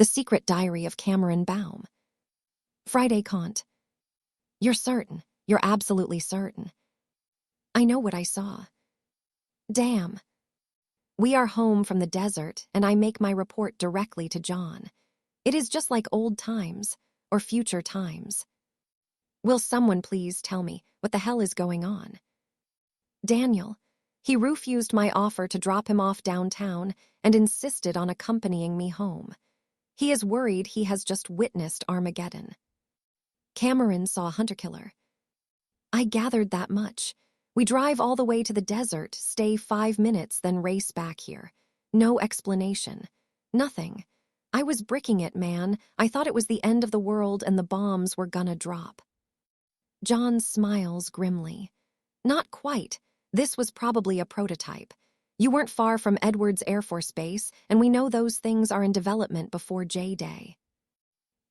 The Secret Diary of Cameron Baum. Friday Kant. You're certain. You're absolutely certain. I know what I saw. Damn. We are home from the desert, and I make my report directly to John. It is just like old times, or future times. Will someone please tell me what the hell is going on? Daniel. He refused my offer to drop him off downtown and insisted on accompanying me home. He is worried he has just witnessed Armageddon. Cameron saw a hunter-killer. I gathered that much. We drive all the way to the desert, stay 5 minutes, then race back here. No explanation. Nothing. I was bricking it, man. I thought it was the end of the world and the bombs were gonna drop. John smiles grimly. Not quite. This was probably a prototype. You weren't far from Edwards Air Force Base, and we know those things are in development before J-Day.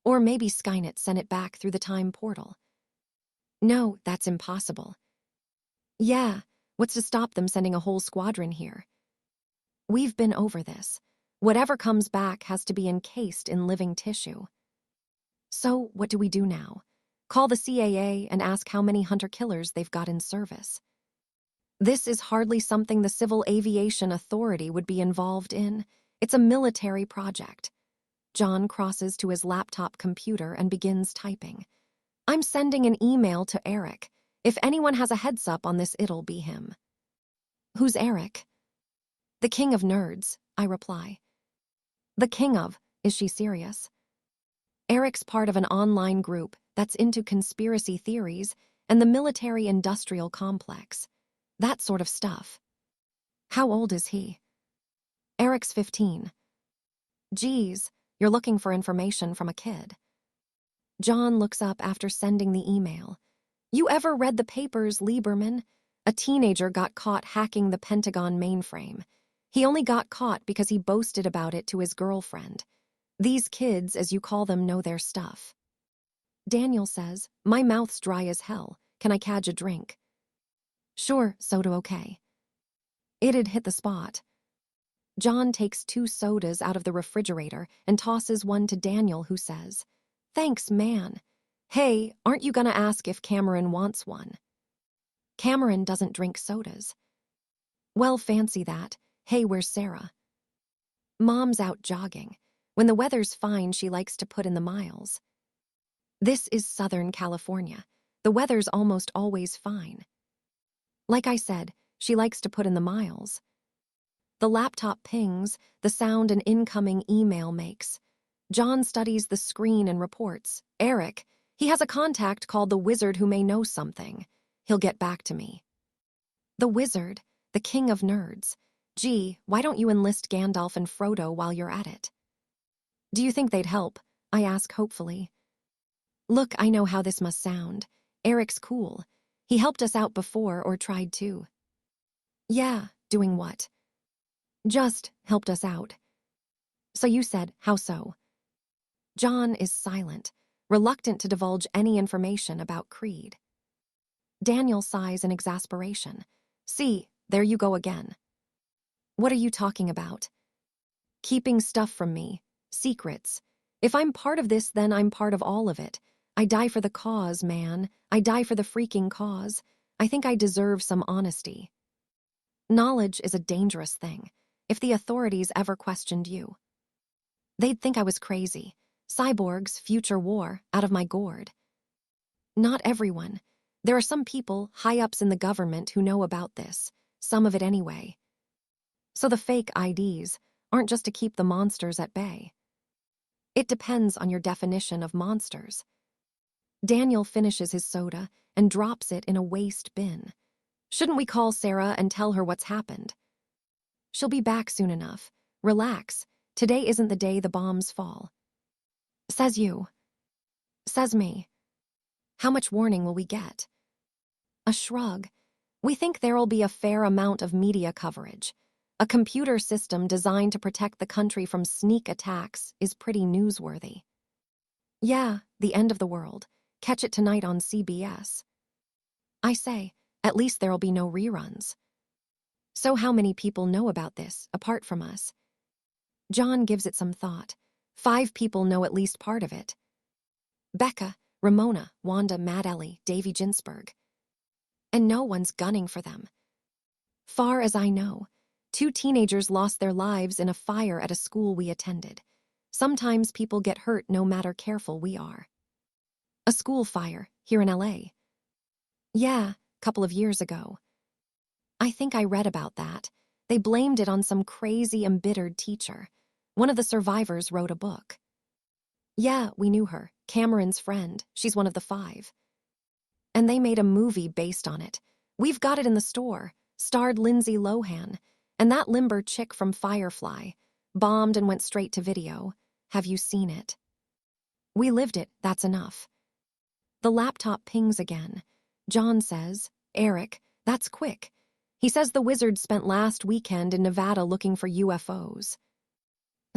Or maybe Skynet sent it back through the time portal. No, that's impossible. Yeah, what's to stop them sending a whole squadron here? We've been over this. Whatever comes back has to be encased in living tissue. So, what do we do now? Call the CAA and ask how many hunter-killers they've got in service. This is hardly something the Civil Aviation Authority would be involved in. It's a military project. John crosses to his laptop computer and begins typing. I'm sending an email to Eric. If anyone has a heads up on this, it'll be him. Who's Eric? The king of nerds, I reply. The king of? Is she serious? Eric's part of an online group that's into conspiracy theories and the military-industrial complex. That sort of stuff. How old is he? Eric's 15. Geez, you're looking for information from a kid. John looks up after sending the email. You ever read the papers, Lieberman? A teenager got caught hacking the Pentagon mainframe. He only got caught because he boasted about it to his girlfriend. These kids, as you call them, know their stuff. Daniel says, my mouth's dry as hell. Can I cadge a drink? Sure, soda okay. It'd hit the spot. John takes 2 sodas out of the refrigerator and tosses one to Daniel, who says, Thanks, man. Hey, aren't you gonna ask if Cameron wants one? Cameron doesn't drink sodas. Well, fancy that. Hey, where's Sarah? Mom's out jogging. When the weather's fine, she likes to put in the miles. This is Southern California. The weather's almost always fine. Like I said, she likes to put in the miles. The laptop pings, the sound an incoming email makes. John studies the screen and reports. Eric, he has a contact called the Wizard who may know something. He'll get back to me. The Wizard, the king of nerds. Gee, why don't you enlist Gandalf and Frodo while you're at it? Do you think they'd help? I ask hopefully. Look, I know how this must sound. Eric's cool. He helped us out before, or tried to. Yeah, doing what? Just helped us out. So you said, how so? John is silent, reluctant to divulge any information about Creed. Daniel sighs in exasperation. See, there you go again. What are you talking about? Keeping stuff from me. Secrets. If I'm part of this, then I'm part of all of it. I die for the cause, man. I die for the freaking cause. I think I deserve some honesty. Knowledge is a dangerous thing. If the authorities ever questioned you, they'd think I was crazy. Cyborgs, future war, out of my gourd. Not everyone. There are some people, high-ups in the government, who know about this. Some of it anyway. So the fake IDs aren't just to keep the monsters at bay. It depends on your definition of monsters. Daniel finishes his soda and drops it in a waste bin. Shouldn't we call Sarah and tell her what's happened? She'll be back soon enough. Relax. Today isn't the day the bombs fall. Says you. Says me. How much warning will we get? A shrug. We think there'll be a fair amount of media coverage. A computer system designed to protect the country from sneak attacks is pretty newsworthy. Yeah, the end of the world. Catch it tonight on CBS. I say, at least there'll be no reruns. So how many people know about this, apart from us? John gives it some thought. 5 people know at least part of it. Becca, Ramona, Wanda, Mad Ellie, Davy Ginsberg. And no one's gunning for them. Far as I know, 2 teenagers lost their lives in a fire at a school we attended. Sometimes people get hurt no matter careful we are. A school fire, here in LA. Yeah, couple of years ago. I think I read about that. They blamed it on some crazy, embittered teacher. One of the survivors wrote a book. Yeah, we knew her, Cameron's friend. She's one of the 5. And they made a movie based on it. We've got it in the store. Starred Lindsay Lohan. And that limber chick from Firefly. Bombed and went straight to video. Have you seen it? We lived it, that's enough. The laptop pings again. John says, Eric, that's quick. He says the wizard spent last weekend in Nevada looking for UFOs.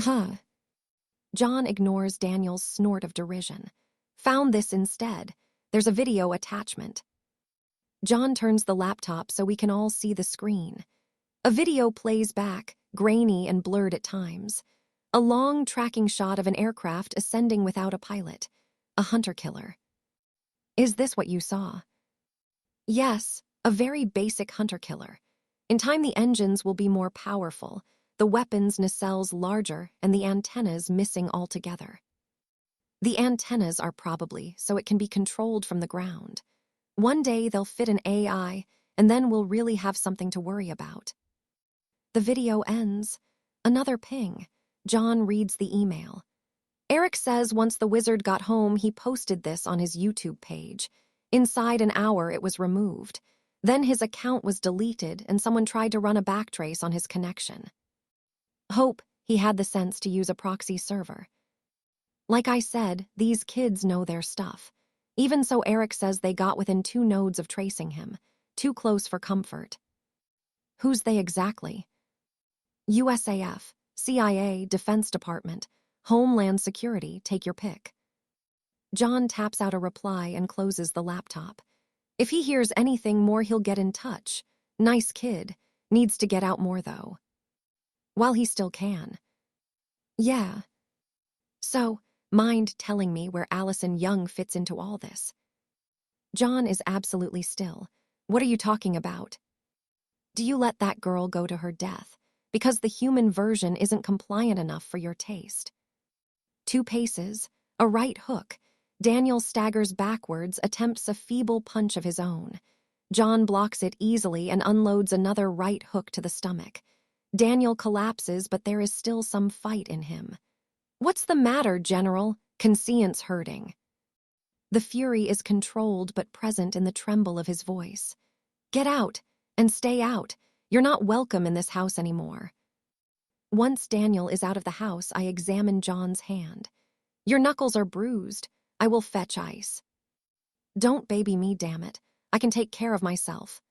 Huh. John ignores Daniel's snort of derision. Found this instead. There's a video attachment. John turns the laptop so we can all see the screen. A video plays back, grainy and blurred at times. A long tracking shot of an aircraft ascending without a pilot. A hunter-killer. Is this what you saw? Yes, a very basic hunter-killer. In time the engines will be more powerful, the weapons' nacelles larger, and the antennas missing altogether. The antennas are probably so it can be controlled from the ground. One day they'll fit an AI, and then we'll really have something to worry about. The video ends. Another ping. John reads the email. Eric says once the wizard got home, he posted this on his YouTube page. Inside an hour, it was removed. Then his account was deleted, and someone tried to run a backtrace on his connection. Hope he had the sense to use a proxy server. Like I said, these kids know their stuff. Even so, Eric says they got within 2 nodes of tracing him. Too close for comfort. Who's they exactly? USAF, CIA, Defense Department, Homeland Security, take your pick. John taps out a reply and closes the laptop. If he hears anything more, he'll get in touch. Nice kid. Needs to get out more, though. While he still can. Yeah. So, mind telling me where Allison Young fits into all this? John is absolutely still. What are you talking about? Do you let that girl go to her death because the human version isn't compliant enough for your taste? 2 paces, a right hook. Daniel staggers backwards, attempts a feeble punch of his own. John blocks it easily and unloads another right hook to the stomach. Daniel collapses, but there is still some fight in him. What's the matter, General? Conscience hurting. The fury is controlled but present in the tremble of his voice. Get out, and stay out. You're not welcome in this house anymore. Once Daniel is out of the house, I examine John's hand. Your knuckles are bruised. I will fetch ice. Don't baby me, damn it. I can take care of myself.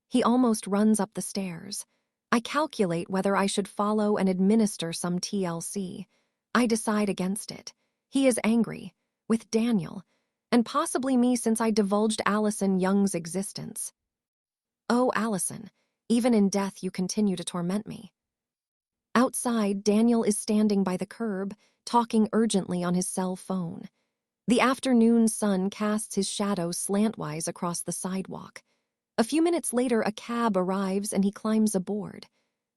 He almost runs up the stairs. I calculate whether I should follow and administer some TLC. I decide against it. He is angry, with Daniel, and possibly me since I divulged Allison Young's existence. Oh, Allison, even in death you continue to torment me. Outside, Daniel is standing by the curb, talking urgently on his cell phone. The afternoon sun casts his shadow slantwise across the sidewalk. A few minutes later, a cab arrives and he climbs aboard.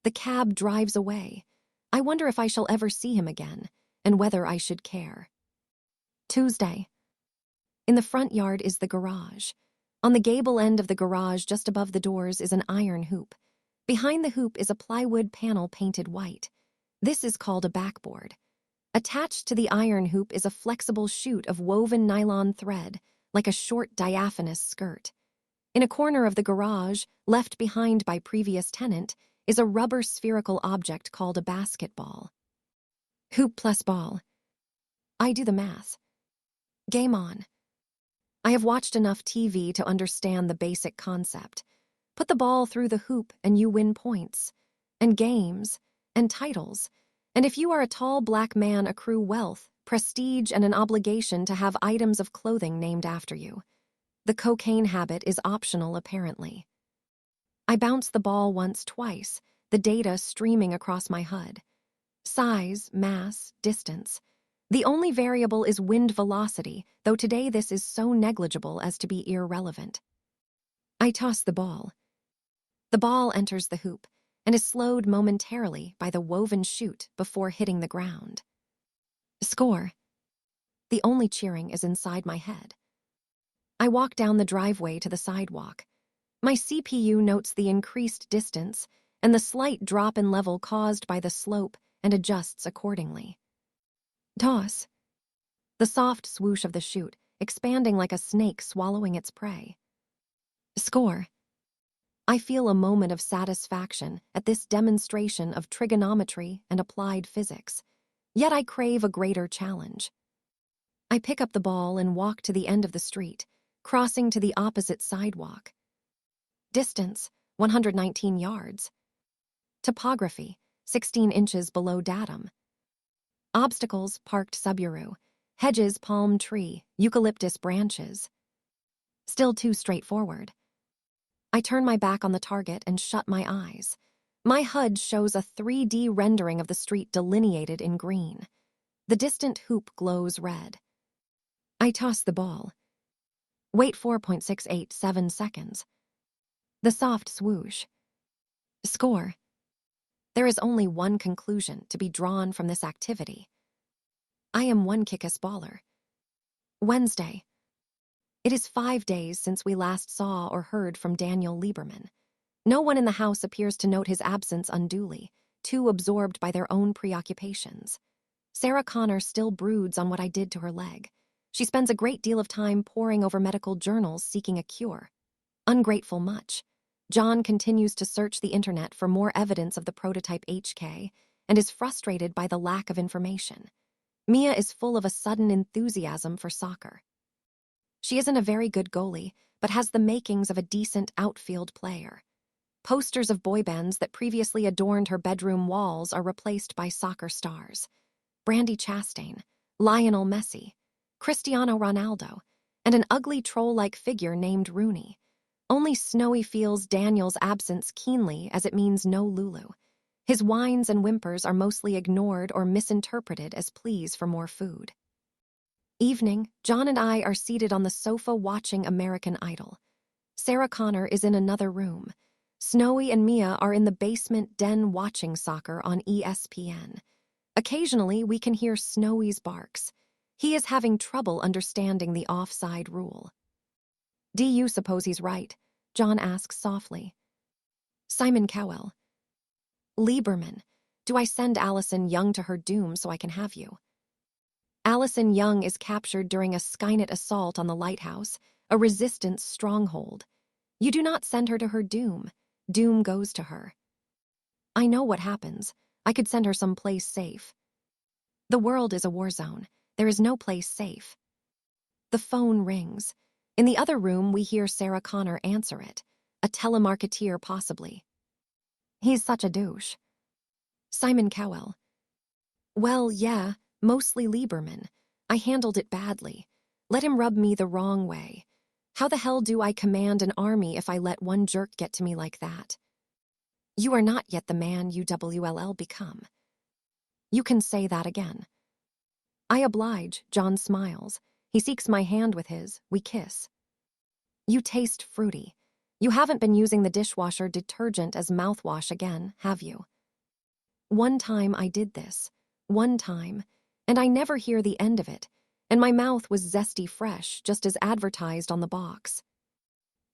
The cab drives away. I wonder if I shall ever see him again, and whether I should care. Tuesday. In the front yard is the garage. On the gable end of the garage, just above the doors, is an iron hoop. Behind the hoop is a plywood panel painted white. This is called a backboard. Attached to the iron hoop is a flexible chute of woven nylon thread, like a short diaphanous skirt. In a corner of the garage, left behind by previous tenant, is a rubber spherical object called a basketball. Hoop plus ball. I do the math. Game on. I have watched enough TV to understand the basic concept. Put the ball through the hoop and you win points, and games, and titles. And if you are a tall black man, accrue wealth, prestige, and an obligation to have items of clothing named after you. The cocaine habit is optional, apparently. I bounce the ball once, twice, the data streaming across my HUD. Size, mass, distance. The only variable is wind velocity, though today this is so negligible as to be irrelevant. I toss the ball. The ball enters the hoop and is slowed momentarily by the woven chute before hitting the ground. Score. The only cheering is inside my head. I walk down the driveway to the sidewalk. My CPU notes the increased distance and the slight drop in level caused by the slope and adjusts accordingly. Toss. The soft swoosh of the chute, expanding like a snake swallowing its prey. Score. I feel a moment of satisfaction at this demonstration of trigonometry and applied physics, yet I crave a greater challenge. I pick up the ball and walk to the end of the street, crossing to the opposite sidewalk. Distance, 119 yards. Topography, 16 inches below datum. Obstacles, parked Subaru. Hedges, palm tree, eucalyptus branches. Still too straightforward. I turn my back on the target and shut my eyes. My HUD shows a 3D rendering of the street delineated in green. The distant hoop glows red. I toss the ball. Wait 4.687 seconds. The soft swoosh. Score. There is only one conclusion to be drawn from this activity. I am one kick-ass baller. Wednesday. It is 5 days since we last saw or heard from Daniel Lieberman. No one in the house appears to note his absence unduly, too absorbed by their own preoccupations. Sarah Connor still broods on what I did to her leg. She spends a great deal of time poring over medical journals seeking a cure. Ungrateful much. John continues to search the internet for more evidence of the prototype HK and is frustrated by the lack of information. Mia is full of a sudden enthusiasm for soccer. She isn't a very good goalie, but has the makings of a decent outfield player. Posters of boy bands that previously adorned her bedroom walls are replaced by soccer stars. Brandi Chastain, Lionel Messi, Cristiano Ronaldo, and an ugly troll-like figure named Rooney. Only Snowy feels Daniel's absence keenly as it means no Lulu. His whines and whimpers are mostly ignored or misinterpreted as pleas for more food. Evening, John and I are seated on the sofa watching American Idol. Sarah Connor is in another room. Snowy and Mia are in the basement den watching soccer on ESPN. Occasionally, we can hear Snowy's barks. He is having trouble understanding the offside rule. Do you suppose he's right? John asks softly. Simon Cowell. Lieberman. Do I send Allison Young to her doom so I can have you? Allison Young is captured during a Skynet assault on the lighthouse, a resistance stronghold. You do not send her to her doom. Doom goes to her. I know what happens. I could send her someplace safe. The world is a war zone. There is no place safe. The phone rings. In the other room, we hear Sarah Connor answer it. A telemarketeer, possibly. He's such a douche. Simon Cowell. Well, yeah, mostly Lieberman. I handled it badly. Let him rub me the wrong way. How the hell do I command an army if I let one jerk get to me like that? You are not yet the man you WLL become. You can say that again. I oblige, John smiles. He seeks my hand with his, we kiss. You taste fruity. You haven't been using the dishwasher detergent as mouthwash again, have you? One time I did this. One time. And I never hear the end of it. And my mouth was zesty fresh, just as advertised on the box.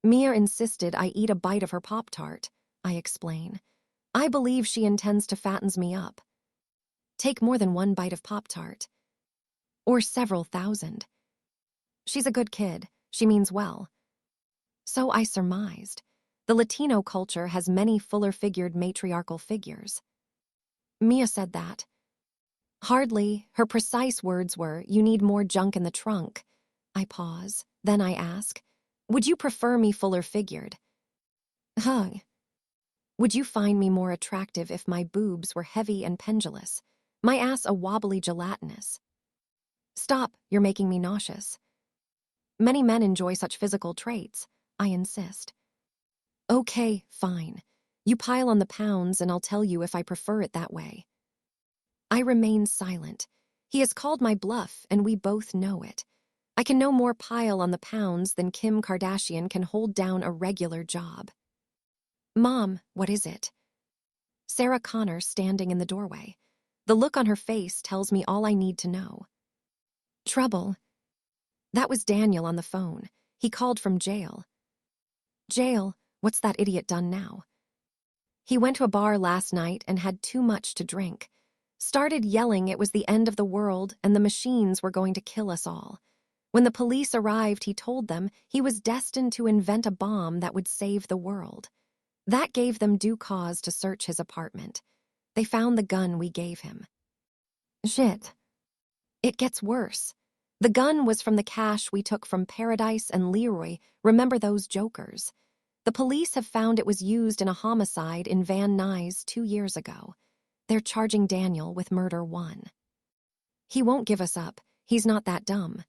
Mia insisted I eat a bite of her Pop-Tart, I explain. I believe she intends to fatten me up. Take more than one bite of Pop-Tart. Or several thousand. She's a good kid. She means well. So I surmised. The Latino culture has many fuller-figured matriarchal figures. Mia said that. Hardly. Her precise words were, you need more junk in the trunk. I pause. Then I ask, would you prefer me fuller-figured? Hug. Would you find me more attractive if my boobs were heavy and pendulous, my ass a wobbly gelatinous? Stop, you're making me nauseous. Many men enjoy such physical traits, I insist. Okay, fine. You pile on the pounds and I'll tell you if I prefer it that way. I remain silent. He has called my bluff, and we both know it. I can no more pile on the pounds than Kim Kardashian can hold down a regular job. Mom, what is it? Sarah Connor standing in the doorway. The look on her face tells me all I need to know. Trouble. That was Daniel on the phone. He called from jail. Jail? What's that idiot done now? He went to a bar last night and had too much to drink. Started yelling it was the end of the world and the machines were going to kill us all. When the police arrived, he told them he was destined to invent a bomb that would save the world. That gave them due cause to search his apartment. They found the gun we gave him. Shit. It gets worse. The gun was from the cash we took from Paradise and Leroy. Remember those jokers? The police have found it was used in a homicide in Van Nuys 2 years ago. They're charging Daniel with murder 1. He won't give us up. He's not that dumb.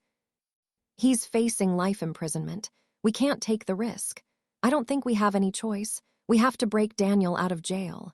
He's facing life imprisonment. We can't take the risk. I don't think we have any choice. We have to break Daniel out of jail.